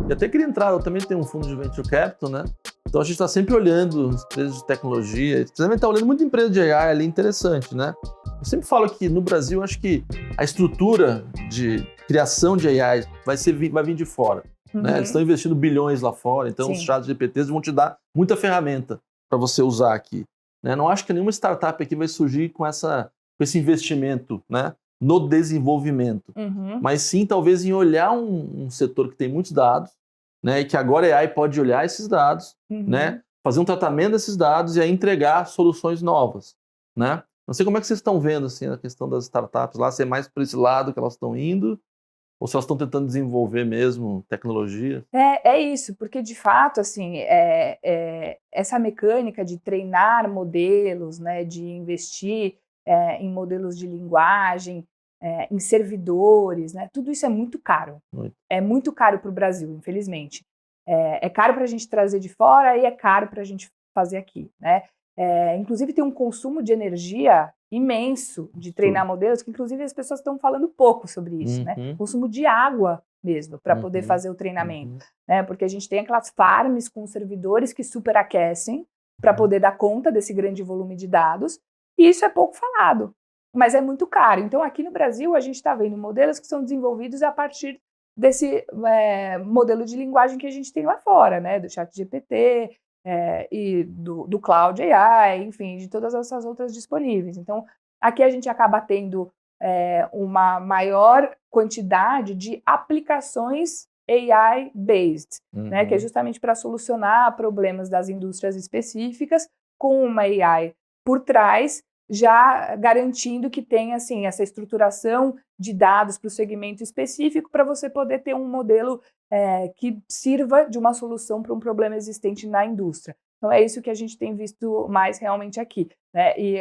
Eu até queria entrar, eu também tenho um fundo de venture capital, né? Então a gente está sempre olhando empresas de tecnologia, você também está olhando muita empresa de AI ali, interessante, né? Eu sempre falo que no Brasil, acho que a estrutura de criação de AI vai vir de fora. Né? Eles estão investindo bilhões lá fora, então os chats GPTs vão te dar muita ferramenta para você usar aqui. Né? Não acho que nenhuma startup aqui vai surgir com esse investimento, né, no desenvolvimento, mas sim talvez em olhar um setor que tem muitos dados, né, e que agora a AI pode olhar esses dados, né, fazer um tratamento desses dados e aí entregar soluções novas. Né? Não sei como é que vocês estão vendo assim, a questão das startups lá, se é mais para esse lado que elas estão indo, ou se elas estão tentando desenvolver mesmo tecnologia? É isso, porque de fato, assim, essa mecânica de treinar modelos, né, de investir em modelos de linguagem, em servidores, né, tudo isso é muito caro. Muito. É muito caro para o Brasil, infelizmente. É caro para a gente trazer de fora e é caro para a gente fazer aqui, né? Inclusive tem um consumo de energia imenso de treinar modelos, que inclusive as pessoas estão falando pouco sobre isso, né? Consumo de água mesmo, para poder fazer o treinamento, né? Porque a gente tem aquelas farms com servidores que superaquecem para poder dar conta desse grande volume de dados, e isso é pouco falado, mas é muito caro. Então aqui no Brasil a gente está vendo modelos que são desenvolvidos a partir desse modelo de linguagem que a gente tem lá fora, né? Do ChatGPT, e do Cloud AI, enfim, de todas essas outras disponíveis. Então, aqui a gente acaba tendo uma maior quantidade de aplicações AI-based, né, que é justamente para solucionar problemas das indústrias específicas com uma AI por trás, já garantindo que tem assim, essa estruturação de dados para o segmento específico para você poder ter um modelo que sirva de uma solução para um problema existente na indústria. Então é isso que a gente tem visto mais realmente aqui, né? E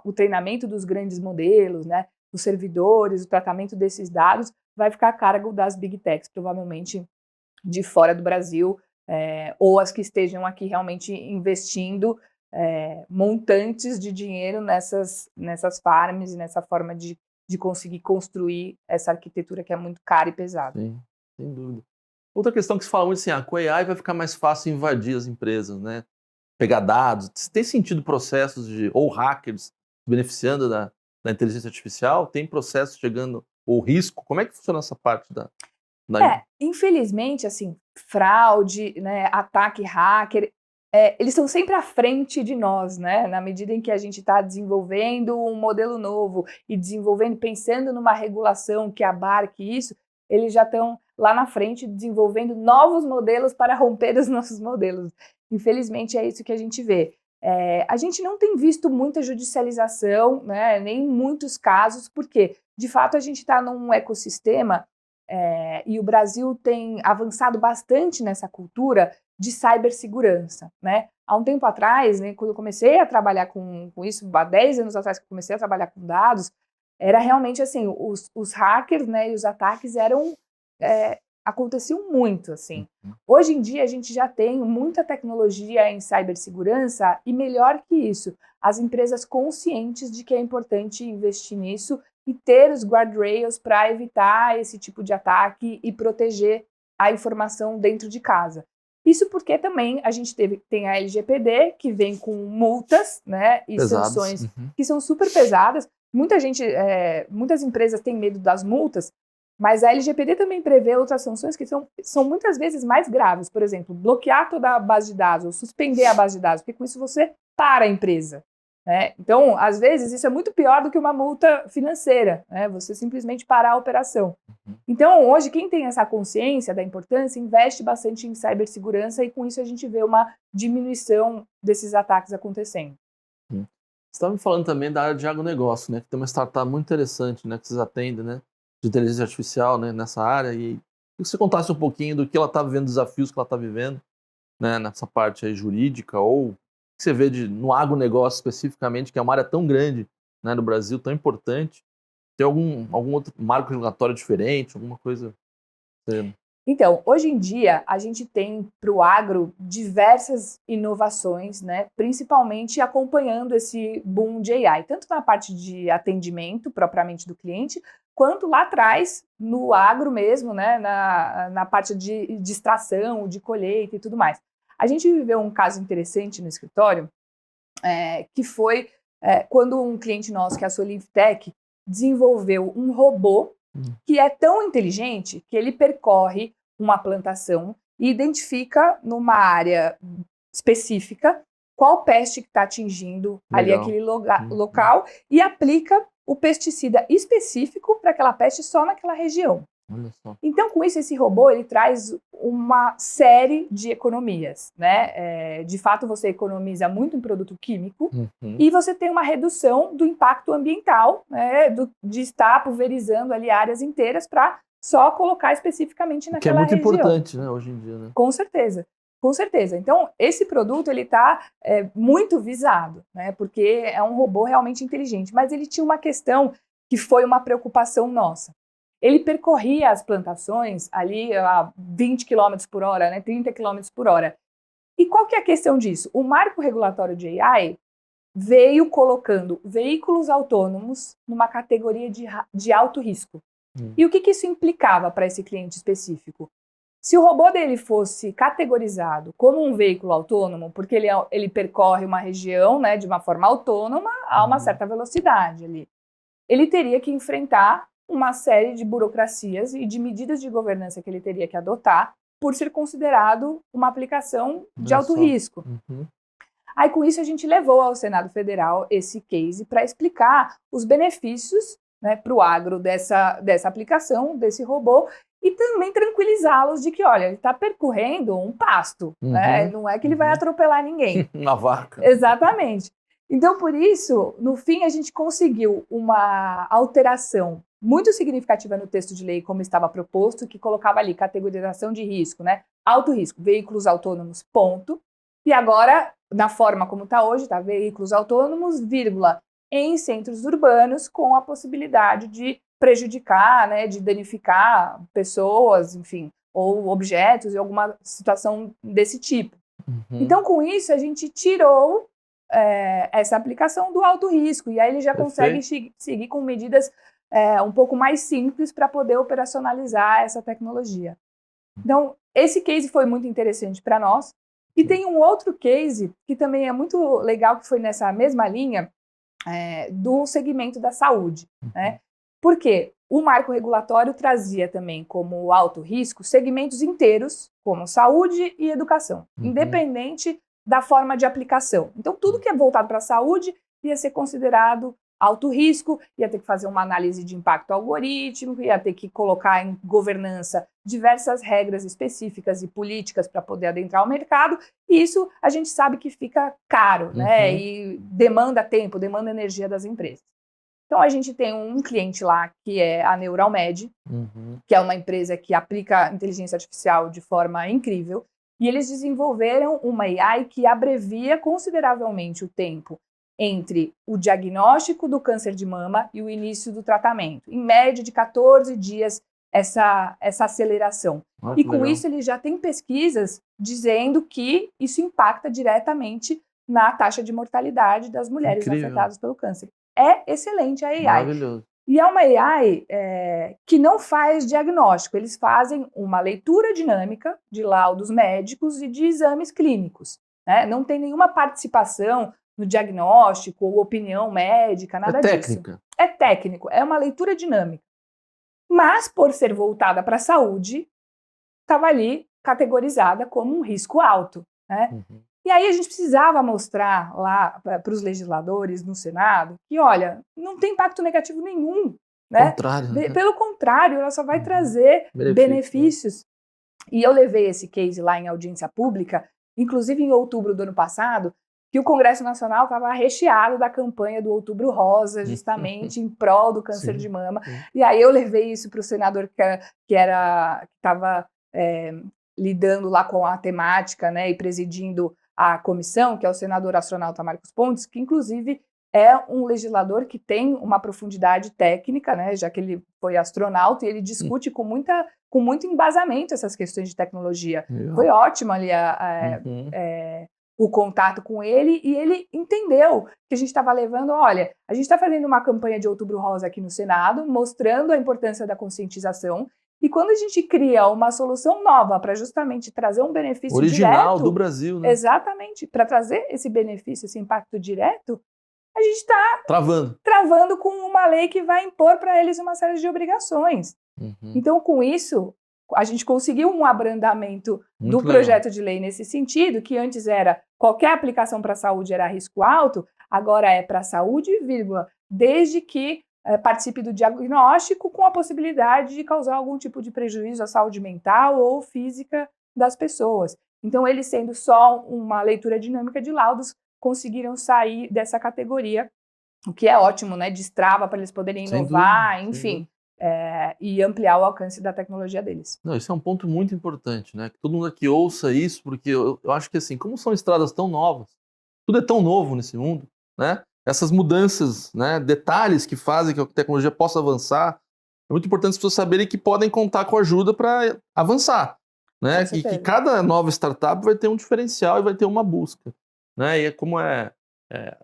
o treinamento dos grandes modelos, né, os servidores, o tratamento desses dados vai ficar a cargo das Big Techs, provavelmente de fora do Brasil, ou as que estejam aqui realmente investindo montantes de dinheiro nessas farms e nessa forma de conseguir construir essa arquitetura que é muito cara e pesada. Sim, sem dúvida. Outra questão que se fala muito assim, com a AI vai ficar mais fácil invadir as empresas, né? Pegar dados. Tem sentido processos ou hackers beneficiando da inteligência artificial? Tem processos chegando, ou risco? Como é que funciona essa parte da... Infelizmente, assim, fraude, né, ataque hacker, eles estão sempre à frente de nós, né? Na medida em que a gente está desenvolvendo um modelo novo e desenvolvendo, pensando numa regulação que abarque isso, eles já estão lá na frente desenvolvendo novos modelos para romper os nossos modelos. Infelizmente, é isso que a gente vê. A gente não tem visto muita judicialização, né, nem muitos casos, porque, de fato, a gente está num ecossistema e o Brasil tem avançado bastante nessa cultura de cibersegurança, né? Há um tempo atrás, né, quando eu comecei a trabalhar com isso, há 10 anos atrás que eu comecei a trabalhar com dados, era realmente assim, os hackers, né, e os ataques aconteciam muito, assim. Hoje em dia a gente já tem muita tecnologia em cibersegurança e melhor que isso, as empresas conscientes de que é importante investir nisso e ter os guardrails para evitar esse tipo de ataque e proteger a informação dentro de casa. Isso porque também a gente tem a LGPD, que vem com multas, né, e sanções que são super pesadas. Muitas empresas têm medo das multas, mas a LGPD também prevê outras sanções que são muitas vezes mais graves. Por exemplo, bloquear toda a base de dados ou suspender a base de dados, porque com isso você para a empresa. Né? Então, às vezes, isso é muito pior do que uma multa financeira, né? Você simplesmente parar a operação. Então, hoje, quem tem essa consciência da importância, investe bastante em cibersegurança e com isso a gente vê uma diminuição desses ataques acontecendo. Você estava me falando também da área de agronegócio, né? Que tem uma startup muito interessante, né? Que vocês atendem, né? De inteligência artificial, né? Nessa área. E que você contasse um pouquinho do que ela está vivendo, desafios que ela está vivendo, né? Nessa parte aí jurídica ou que você vê no agronegócio especificamente, que é uma área tão grande, né, no Brasil, tão importante. Tem algum outro marco regulatório diferente, alguma coisa? Então, hoje em dia, a gente tem para o agro diversas inovações, né, principalmente acompanhando esse boom de AI, tanto na parte de atendimento propriamente do cliente, quanto lá atrás, no agro mesmo, né, na parte de extração, de colheita e tudo mais. A gente viveu um caso interessante no escritório, que foi quando um cliente nosso, que é a Solivtech, desenvolveu um robô que é tão inteligente que ele percorre uma plantação e identifica numa área específica qual peste que está atingindo ali aquele local e aplica o pesticida específico para aquela peste só naquela região. Olha só. Então, com isso, esse robô ele traz uma série de economias, né? De fato, você economiza muito em produto químico e você tem uma redução do impacto ambiental, né? De estar pulverizando ali áreas inteiras para só colocar especificamente naquela região. Que é muito importante, né, hoje em dia, né? Com certeza. Com certeza. Então, esse produto ele está muito visado, né? Porque é um robô realmente inteligente. Mas ele tinha uma questão que foi uma preocupação nossa. Ele percorria as plantações ali a 20 km por hora, né, 30 km por hora. E qual que é a questão disso? O marco regulatório de AI veio colocando veículos autônomos numa categoria de alto risco. E o que isso implicava para esse cliente específico? Se o robô dele fosse categorizado como um veículo autônomo, porque ele percorre uma região, né, de uma forma autônoma a uma certa velocidade ali, ele teria que enfrentar uma série de burocracias e de medidas de governança que ele teria que adotar por ser considerado uma aplicação de alto risco. Aí, com isso, a gente levou ao Senado Federal esse case para explicar os benefícios, né, para o agro dessa aplicação, desse robô, e também tranquilizá-los de que, olha, ele está percorrendo um pasto, né? Não é que ele vai atropelar ninguém. Uma vaca. Exatamente. Então, por isso, no fim, a gente conseguiu uma alteração muito significativa no texto de lei, como estava proposto, que colocava ali categorização de risco, né? Alto risco, veículos autônomos, ponto. E agora, na forma como está hoje, tá? Veículos autônomos, vírgula, em centros urbanos, com a possibilidade de prejudicar, né? De danificar pessoas, enfim, ou objetos, em alguma situação desse tipo. Então, com isso, a gente tirou essa aplicação do alto risco, e aí ele já consegue seguir com medidas um pouco mais simples para poder operacionalizar essa tecnologia. Então, esse case foi muito interessante para nós. E tem um outro case que também é muito legal, que foi nessa mesma linha do segmento da saúde, né? Porque o marco regulatório trazia também como alto risco segmentos inteiros, como saúde e educação, independente da forma de aplicação. Então, tudo que é voltado para a saúde ia ser considerado alto risco, ia ter que fazer uma análise de impacto algorítmico, ia ter que colocar em governança diversas regras específicas e políticas para poder adentrar o mercado, e isso a gente sabe que fica caro, né? E demanda tempo, demanda energia das empresas. Então, a gente tem um cliente lá, que é a Neuralmed, que é uma empresa que aplica inteligência artificial de forma incrível, e eles desenvolveram uma AI que abrevia consideravelmente o tempo entre o diagnóstico do câncer de mama e o início do tratamento. Em média de 14 dias, essa aceleração. E com isso, ele já tem pesquisas dizendo que isso impacta diretamente na taxa de mortalidade das mulheres afetadas pelo câncer. É excelente a AI. Maravilhoso. E é uma AI que não faz diagnóstico, eles fazem uma leitura dinâmica de laudos médicos e de exames clínicos, né? Não tem nenhuma participação no diagnóstico ou opinião médica, nada disso. Técnica. É técnico, é uma leitura dinâmica. Mas, por ser voltada para a saúde, estava ali categorizada como um risco alto, né? E aí a gente precisava mostrar lá para os legisladores no Senado que, olha, não tem impacto negativo nenhum, né? Contrário, né? Pelo contrário, ela só vai trazer benefícios. E eu levei esse case lá em audiência pública, inclusive em outubro do ano passado, que o Congresso Nacional estava recheado da campanha do Outubro Rosa, justamente em prol do câncer de mama. E aí eu levei isso para o senador que estava lidando lá com a temática, né, e presidindo a comissão, que é o senador astronauta Marcos Pontes, que inclusive é um legislador que tem uma profundidade técnica, né, já que ele foi astronauta, e ele discute com muito embasamento essas questões de tecnologia. Foi ótimo ali o contato com ele, e ele entendeu que a gente estava levando, olha, a gente está fazendo uma campanha de Outubro Rosa aqui no Senado, mostrando a importância da conscientização, E quando a gente cria uma solução nova para justamente trazer um benefício original direto, do Brasil, né? exatamente, para trazer esse benefício, esse impacto direto, a gente está Travando. travando com uma lei que vai impor para eles uma série de obrigações. Então, com isso, a gente conseguiu um abrandamento Muito do projeto de lei nesse sentido, que antes era qualquer aplicação para a saúde era risco alto, agora é para a saúde, vírgula, desde que participe do diagnóstico com a possibilidade de causar algum tipo de prejuízo à saúde mental ou física das pessoas. Então, eles sendo só uma leitura dinâmica de laudos, conseguiram sair dessa categoria, o que é ótimo, né? Destrava para eles poderem inovar, enfim, e ampliar o alcance da tecnologia deles. Não, isso é um ponto muito importante, né? Que todo mundo aqui ouça isso, porque eu acho que assim, como são estradas tão novas, tudo é tão novo nesse mundo, né? Essas mudanças, né? Detalhes que fazem que a tecnologia possa avançar, é muito importante as pessoas saberem que podem contar com ajuda para avançar, né? Que cada nova startup vai ter um diferencial e vai ter uma busca, né? E é como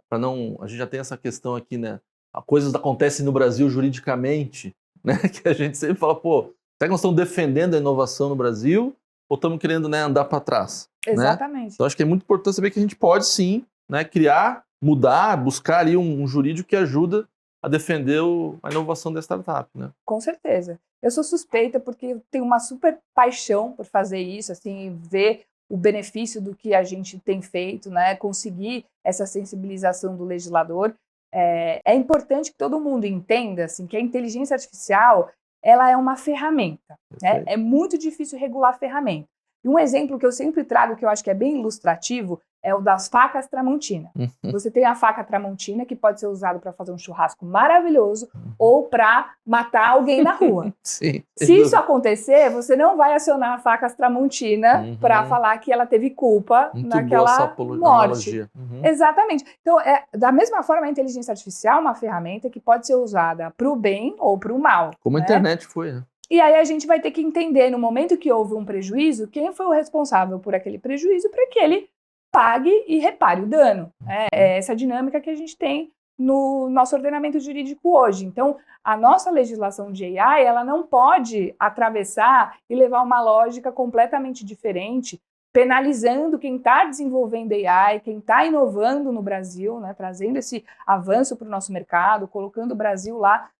para não, a gente já tem essa questão aqui, né? Coisas acontecem no Brasil juridicamente, né? Que a gente sempre fala, pô, será que nós estamos defendendo a inovação no Brasil ou estamos querendo, né, andar para trás? Exatamente. Né? Então acho que é muito importante saber que a gente pode sim, né, criar, mudar, buscar ali um jurídico que ajuda a defender a inovação da startup, né? Com certeza. Eu sou suspeita porque eu tenho uma super paixão por fazer isso, assim, ver o benefício do que a gente tem feito, né? Conseguir essa sensibilização do legislador. É importante que todo mundo entenda, assim, que a inteligência artificial ela é uma ferramenta, né? É muito difícil regular a ferramenta. E um exemplo que eu sempre trago, que eu acho que é bem ilustrativo, é o das facas Tramontina. Você tem a faca Tramontina, que pode ser usada para fazer um churrasco maravilhoso ou para matar alguém na rua. Sim. Se isso acontecer, você não vai acionar a faca Tramontina para falar que ela teve culpa naquela morte. Exatamente. Então, da mesma forma, a inteligência artificial é uma ferramenta que pode ser usada para o bem ou para o mal. Como a internet foi, né? E aí a gente vai ter que entender, no momento que houve um prejuízo, quem foi o responsável por aquele prejuízo para que ele pague e repare o dano. É essa dinâmica que a gente tem no nosso ordenamento jurídico hoje. Então, a nossa legislação de AI, ela não pode atravessar e levar uma lógica completamente diferente, penalizando quem está desenvolvendo AI, quem está inovando no Brasil, né, trazendo esse avanço para o nosso mercado, colocando o Brasil lá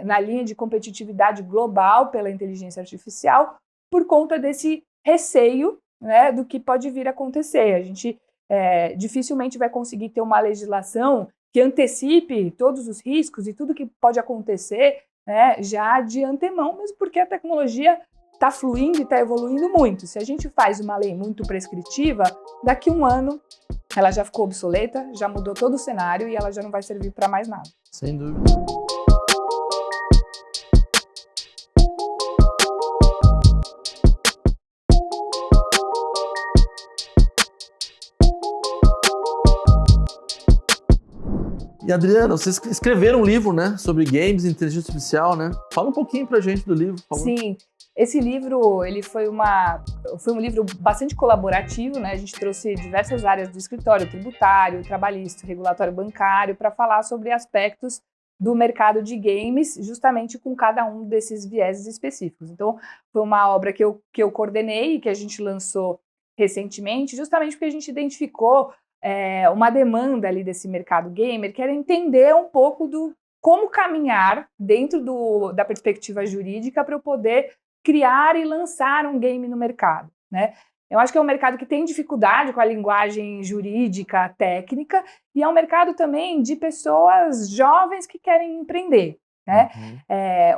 na linha de competitividade global pela inteligência artificial, por conta desse receio, né, do que pode vir a acontecer. A gente dificilmente vai conseguir ter uma legislação que antecipe todos os riscos e tudo que pode acontecer, né, já de antemão, mesmo porque a tecnologia está fluindo e está evoluindo muito. Se a gente faz uma lei muito prescritiva, daqui a um ano ela já ficou obsoleta, já mudou todo o cenário e ela já não vai servir para mais nada. Sem dúvida. E Adriana, vocês escreveram um livro, né, sobre games e inteligência artificial, né? Fala um pouquinho pra gente do livro, por favor. Sim, esse livro ele foi um livro bastante colaborativo, né? A gente trouxe diversas áreas do escritório, tributário, trabalhista, regulatório bancário, para falar sobre aspectos do mercado de games, justamente com cada um desses vieses específicos. Então, foi uma obra que eu coordenei e que a gente lançou recentemente, justamente porque a gente identificou uma demanda ali desse mercado gamer, que era entender um pouco do como caminhar dentro da perspectiva jurídica para eu poder criar e lançar um game no mercado, né? Eu acho que é um mercado que tem dificuldade com a linguagem jurídica, técnica, e é um mercado também de pessoas jovens que querem empreender, né?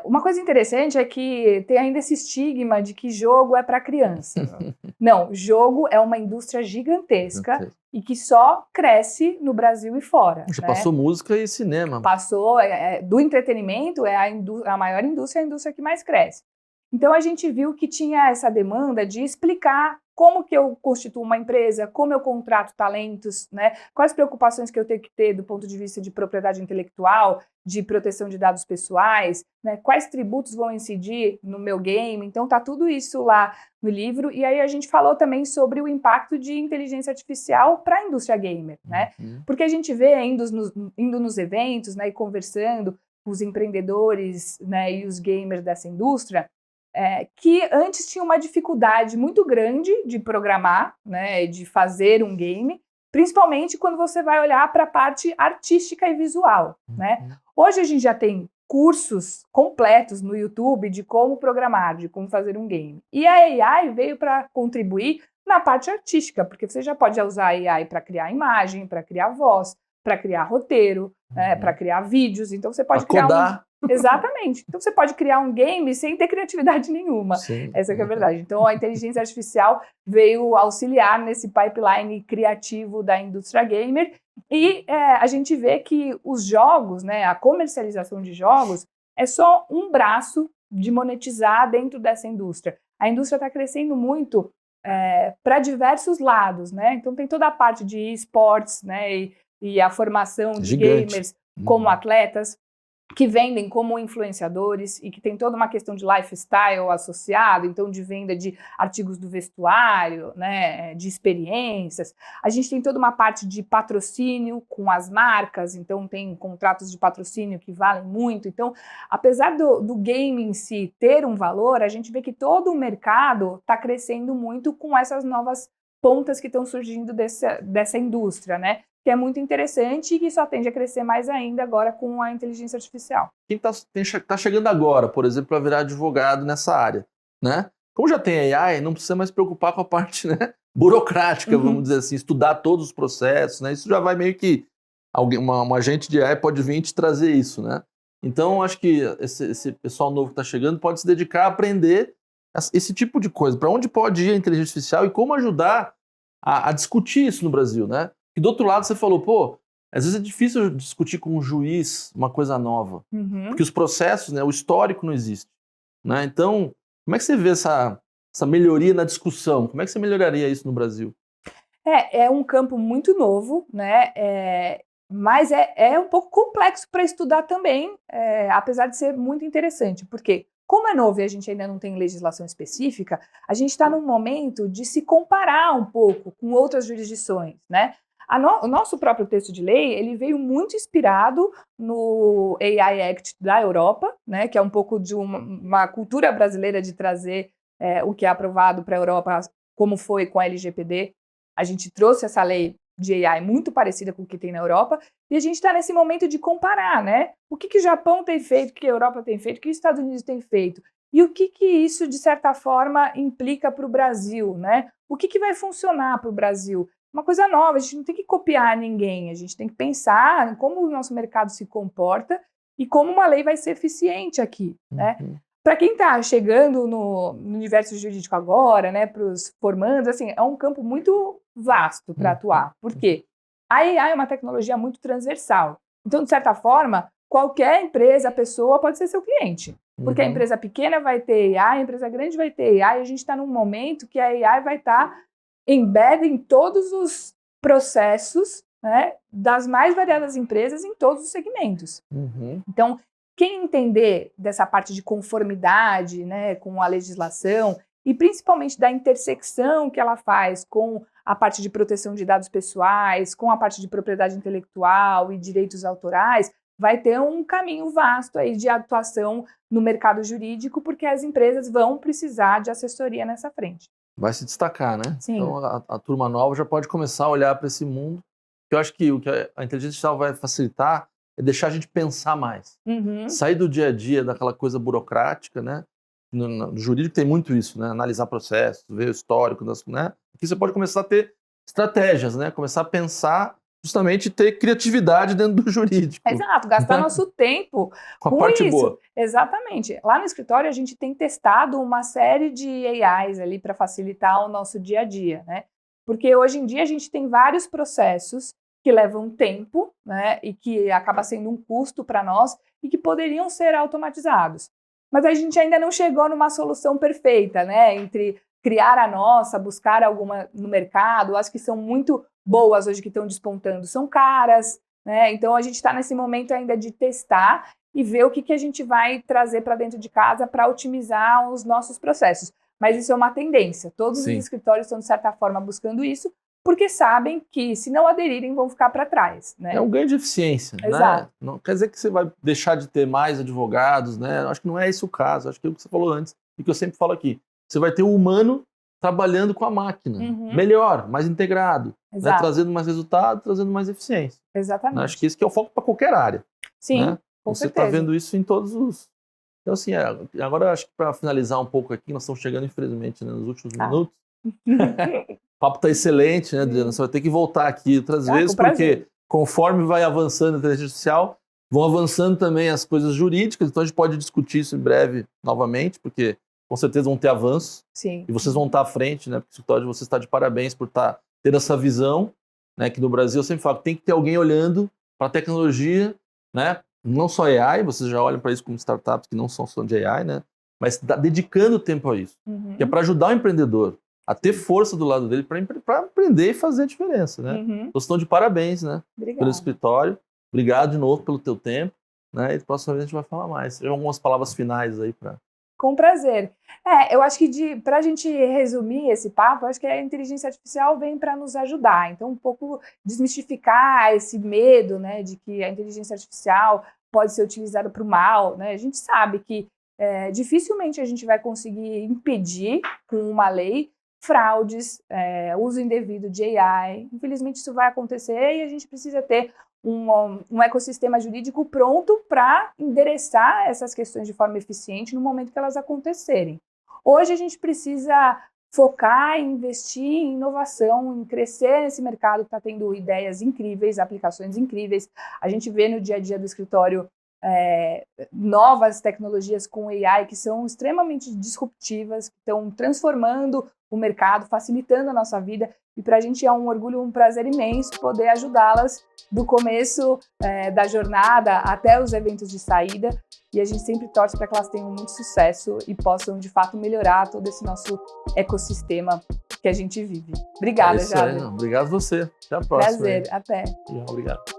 Uma coisa interessante é que tem ainda esse estigma de que jogo é para criança. Não, jogo é uma indústria gigantesca e que só cresce no Brasil e fora. Já passou música e cinema. Passou, do entretenimento é a maior indústria, a indústria que mais cresce. Então a gente viu que tinha essa demanda de explicar como que eu constituo uma empresa, como eu contrato talentos, né? Quais preocupações que eu tenho que ter do ponto de vista de propriedade intelectual, de proteção de dados pessoais, né? Quais tributos vão incidir no meu game. Então tá tudo isso lá no livro. E aí a gente falou também sobre o impacto de inteligência artificial para a indústria gamer, né? Porque a gente vê indo nos eventos, né, e conversando com os empreendedores, né, e os gamers dessa indústria, que antes tinha uma dificuldade muito grande de programar, né, de fazer um game, principalmente quando você vai olhar para a parte artística e visual, né? Hoje a gente já tem cursos completos no YouTube de como programar, de como fazer um game. E a AI veio para contribuir na parte artística, porque você já pode usar a AI para criar imagem, para criar voz, para criar roteiro, para criar vídeos. Então você pode criar codar. Exatamente. Então você pode criar um game sem ter criatividade nenhuma. Sim. Essa que é a verdade. Então a inteligência artificial veio auxiliar nesse pipeline criativo da indústria gamer e a gente vê que os jogos, né, a comercialização de jogos é só um braço de monetizar dentro dessa indústria. A indústria está crescendo muito para diversos lados, né? Então tem toda a parte de esportes, né, e a formação de gamers como atletas, que vendem como influenciadores e que tem toda uma questão de lifestyle associado, então de venda de artigos do vestuário, né, de experiências. A gente tem toda uma parte de patrocínio com as marcas, então tem contratos de patrocínio que valem muito. Então, apesar do game em si ter um valor, a gente vê que todo o mercado está crescendo muito com essas novas pontas que estão surgindo dessa indústria, né? Que é muito interessante e que só tende a crescer mais ainda agora com a inteligência artificial. Quem está chegando agora, por exemplo, para virar advogado nessa área, né? Como já tem AI, não precisa mais se preocupar com a parte, né, burocrática, vamos dizer assim, estudar todos os processos, né? Isso já vai meio que um agente de AI pode vir te trazer isso, né? Então, acho que esse pessoal novo que está chegando pode se dedicar a aprender esse tipo de coisa. Para onde pode ir a inteligência artificial e como ajudar a discutir isso no Brasil, né? E do outro lado você falou, pô, às vezes é difícil discutir com um juiz uma coisa nova, porque os processos, né, o histórico não existe, né? Então, como é que você vê essa melhoria na discussão? Como é que você melhoraria isso no Brasil? É um campo muito novo, né? Mas é um pouco complexo para estudar também, apesar de ser muito interessante, porque como é novo e a gente ainda não tem legislação específica, a gente está num momento de se comparar um pouco com outras jurisdições, né? O nosso próprio texto de lei, ele veio muito inspirado no AI Act da Europa, né, que é um pouco de uma cultura brasileira de trazer o que é aprovado para a Europa, como foi com a LGPD. A gente trouxe essa lei de AI muito parecida com o que tem na Europa, e a gente está nesse momento de comparar, né? O que o Japão tem feito, o que a Europa tem feito, o que os Estados Unidos têm feito, e o que isso, de certa forma, implica para o Brasil, né? O que vai funcionar para o Brasil? Uma coisa nova, a gente não tem que copiar ninguém, a gente tem que pensar em como o nosso mercado se comporta e como uma lei vai ser eficiente aqui, né? Para quem está chegando no universo jurídico agora, né, para os formandos, assim, é um campo muito vasto para atuar. Por quê? A AI é uma tecnologia muito transversal. Então, de certa forma, qualquer empresa, pessoa pode ser seu cliente. Porque a empresa pequena vai ter AI, a empresa grande vai ter AI, e a gente está num momento que a AI vai estar embed em todos os processos, né, das mais variadas empresas em todos os segmentos. Então, quem entender dessa parte de conformidade, né, com a legislação e principalmente da intersecção que ela faz com a parte de proteção de dados pessoais, com a parte de propriedade intelectual e direitos autorais, vai ter um caminho vasto aí de atuação no mercado jurídico, porque as empresas vão precisar de assessoria nessa frente. Vai se destacar, né? Sim. Então a turma nova já pode começar a olhar para esse mundo. Eu acho que o que a inteligência artificial vai facilitar é deixar a gente pensar mais. Sair do dia a dia, daquela coisa burocrática, né? No jurídico tem muito isso, né? Analisar processos, ver o histórico, né? Aqui você pode começar a ter estratégias, né? Começar a pensar, justamente ter criatividade dentro do jurídico. Exato, gastar nosso tempo com a parte isso. boa. Exatamente. Lá no escritório a gente tem testado uma série de AIs ali para facilitar o nosso dia a dia, né? Porque hoje em dia a gente tem vários processos que levam tempo, né? E que acaba sendo um custo para nós e que poderiam ser automatizados. Mas a gente ainda não chegou numa solução perfeita, né? Entre criar a nossa, buscar alguma no mercado, as que são muito boas hoje que estão despontando são caras, né? Então a gente está nesse momento ainda de testar e ver o que a gente vai trazer para dentro de casa para otimizar os nossos processos. Mas isso é uma tendência. Todos os escritórios estão, de certa forma, buscando isso, porque sabem que, se não aderirem, vão ficar para trás, né? É um ganho de eficiência, Exato. né? Não quer dizer que você vai deixar de ter mais advogados, né? Acho que não é esse o caso. Acho que é o que você falou antes. e que eu sempre falo aqui, você vai ter o humano trabalhando com a máquina, melhor, mais integrado, né, trazendo mais resultado, trazendo mais eficiência. Exatamente. Acho que isso que é o foco para qualquer área. Sim, né? com Você certeza. está vendo isso em todos os... Então, assim, agora acho que para finalizar um pouco aqui, nós estamos chegando, infelizmente, né, nos últimos minutos. O papo está excelente, né, Adriana? Você vai ter que voltar aqui outras vezes, porque conforme vai avançando a inteligência artificial, vão avançando também as coisas jurídicas, então a gente pode discutir isso em breve novamente, porque com certeza vão ter avanços. Sim. E vocês vão estar à frente, né? Porque o escritório de vocês está de parabéns por ter essa visão, né? Que no Brasil eu sempre falo que tem que ter alguém olhando para a tecnologia, né? Não só AI, vocês já olham para isso como startups que não são só de AI, né? Mas dedicando tempo a isso, que é para ajudar o empreendedor a ter força do lado dele para aprender e fazer a diferença, né? Vocês estão de parabéns, né? Obrigada. Pelo escritório. Obrigado de novo pelo teu tempo, né? E próxima vez a gente vai falar mais. Tem algumas palavras finais aí para... Com prazer. Eu acho que para a gente resumir esse papo, eu acho que a inteligência artificial vem para nos ajudar. Então, um pouco desmistificar esse medo, né, de que a inteligência artificial pode ser utilizada para o mal, né? A gente sabe que dificilmente a gente vai conseguir impedir com uma lei fraudes, uso indevido de AI. Infelizmente, isso vai acontecer e a gente precisa ter um ecossistema jurídico pronto para endereçar essas questões de forma eficiente no momento que elas acontecerem. Hoje a gente precisa focar em investir em inovação, em crescer nesse mercado que está tendo ideias incríveis, aplicações incríveis. A gente vê no dia a dia do escritório novas tecnologias com AI que são extremamente disruptivas, que estão transformando o mercado, facilitando a nossa vida, e para a gente é um orgulho, um prazer imenso poder ajudá-las do começo da jornada até os eventos de saída, e a gente sempre torce para que elas tenham muito sucesso e possam, de fato, melhorar todo esse nosso ecossistema que a gente vive. Obrigada, Jader. Obrigado a você. Até a próxima. Prazer, até. Obrigado.